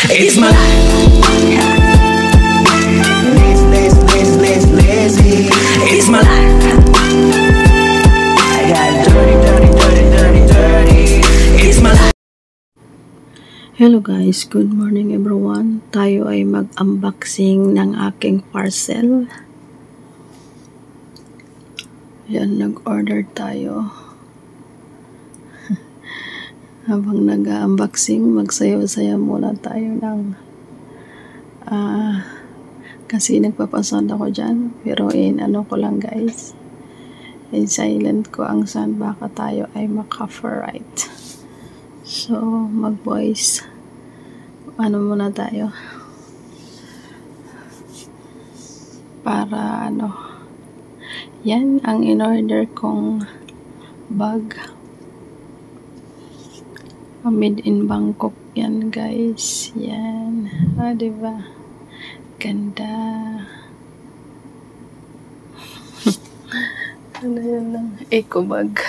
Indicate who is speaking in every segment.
Speaker 1: It's my life. Lazy. It's my life. I got dirty. It's my life.
Speaker 2: Hello guys, good morning everyone. Tayo ay mag-unboxing ng aking parcel. Yan, nag-order tayo. Habang nag-unboxing, magsayaw-sayaw muna tayo ng kasi nagpapasond ako dyan. Pero ano ko lang guys, silent ko ang sound, baka tayo ay maka-copyright. So, mag-voice muna tayo para yan ang in-order kong bag, made in Bangkok yan guys. Yan, diba ganda. Yan lang, eco bag,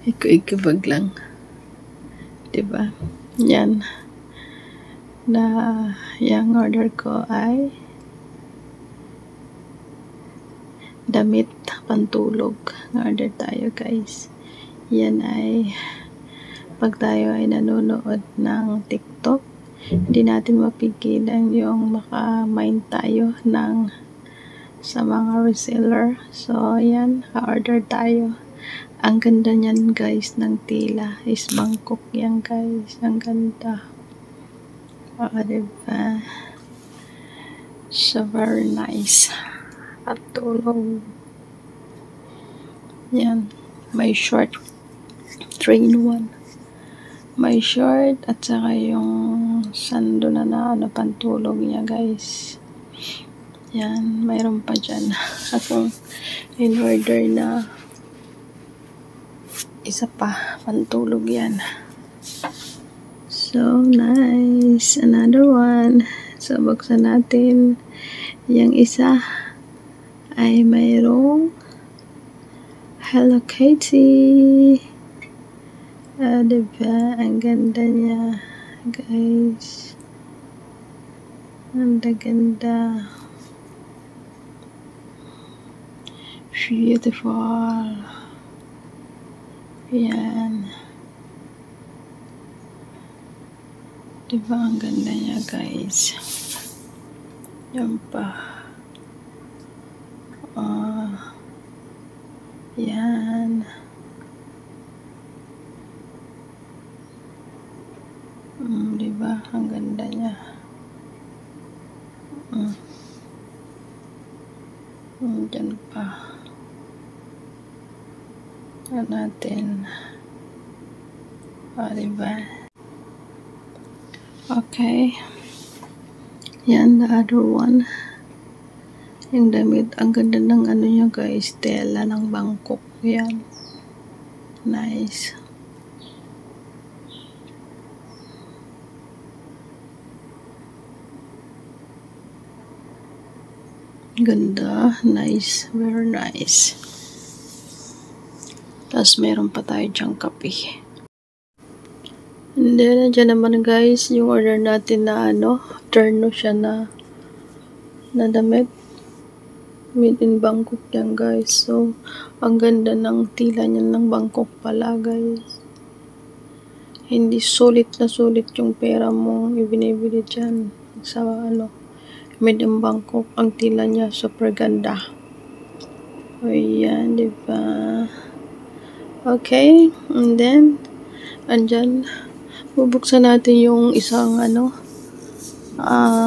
Speaker 2: eco bag lang, diba? Yan na yung order ko ay damit pantulog. Order tayo guys. Yan ay pag tayo ay nanonood ng TikTok, hindi natin mapigilan yung maka-mind tayo sa mga reseller. So yan, order tayo. Ang ganda niyan guys ng tila, is Bangkok yan guys. Ang ganda. Diba? So very nice. At tulong. Yan. May short. 3-in-1. May short at saka yung sando na pantulog niya guys. Yan. Mayroon pa dyan. Akong in-order na isa pa. Pantulog yan. So nice. Another one. So buksan natin. Yung isa ay mayroong Hello Kitty. Diba? Ang ganda niya guys. Ang ganda. Beautiful. Yan. Diba ang ganda niya guys. Yan pa. Yan. Diba ang ganda niya. Diyan pa. Natin. Diba? Okay. Yan, the other one. Yung damit, ang ganda ng niya guys, tela ng Bangkok. Yan. Nice. Ganda. Nice. Very nice. Tapos meron pa tayo dyang kape. And then, dyan naman guys, yung order natin na terno siya na damit. Made in Bangkok yan guys. So, ang ganda ng tila niya ng Bangkok pala guys. Hindi sulit na sulit yung pera mong ibinibili dyan sa made in Bangkok. Ang tila niya super ganda. O yan, diba? Okay, and then andyan, bubuksan natin yung isang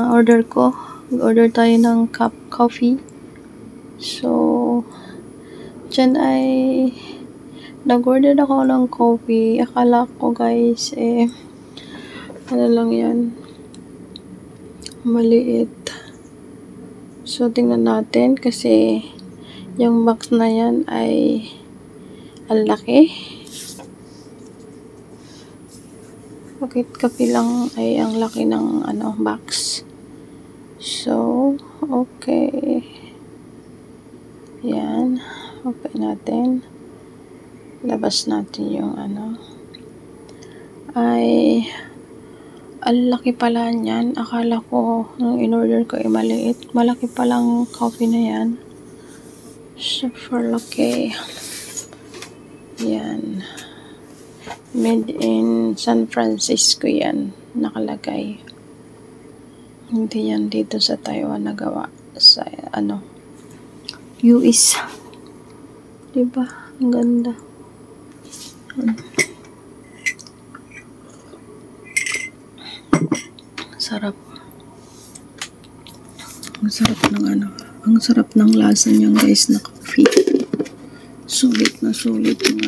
Speaker 2: order ko. Order tayo ng coffee. So, dyan ay nag-order ako ng coffee. Akala ko guys lang yan, maliit. So, tingnan natin kasi yung box na yan ay ang laki. Bakit kape lang ay ang laki ng box. So, okay. Yan. Okay natin. Labas natin yung ay Ang laki pala niyan. Akala ko, nung in-order ko ay maliit. Malaki palang coffee na yan. Super laki. Yan. Made in San Francisco yan. Nakalagay. Hindi yan dito sa Taiwan nagawa. Sa, US. Diba? Ang ganda. Sarap. Ang sarap ng ang sarap ng lasa niyan guys na coffee. Sulit na sulit yung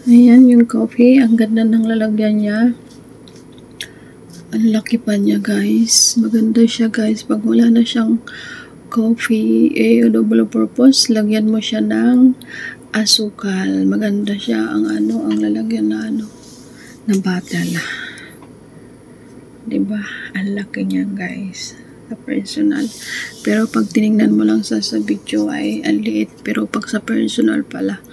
Speaker 2: ayan yung coffee. Ang ganda ng lalagyan niya. Ang laki pa niya guys. Maganda siya guys. Pag wala na siyang coffee, double purpose, lagyan mo siya ng asukal. Maganda siya ang ang lalagyan na na bottle. Diba? Ang laki niya guys. Sa personal. Pero pag tinignan mo lang sa video ay ang liit. Pero pag sa personal pala,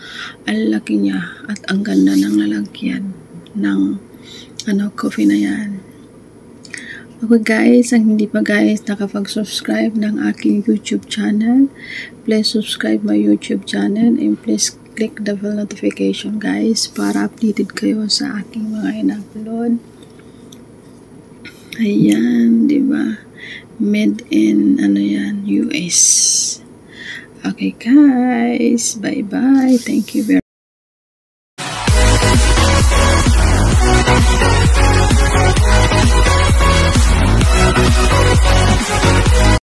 Speaker 2: ang laki niya at ang ganda ng lalagyan ng coffee na yan. Okay guys, ang hindi pa guys nakapag-subscribe ng aking YouTube channel, please subscribe my YouTube channel and please click the bell notification guys para updated kayo sa aking mga in-upload. Ayan, diba? Made in US. Okay guys, bye bye. Thank you very much.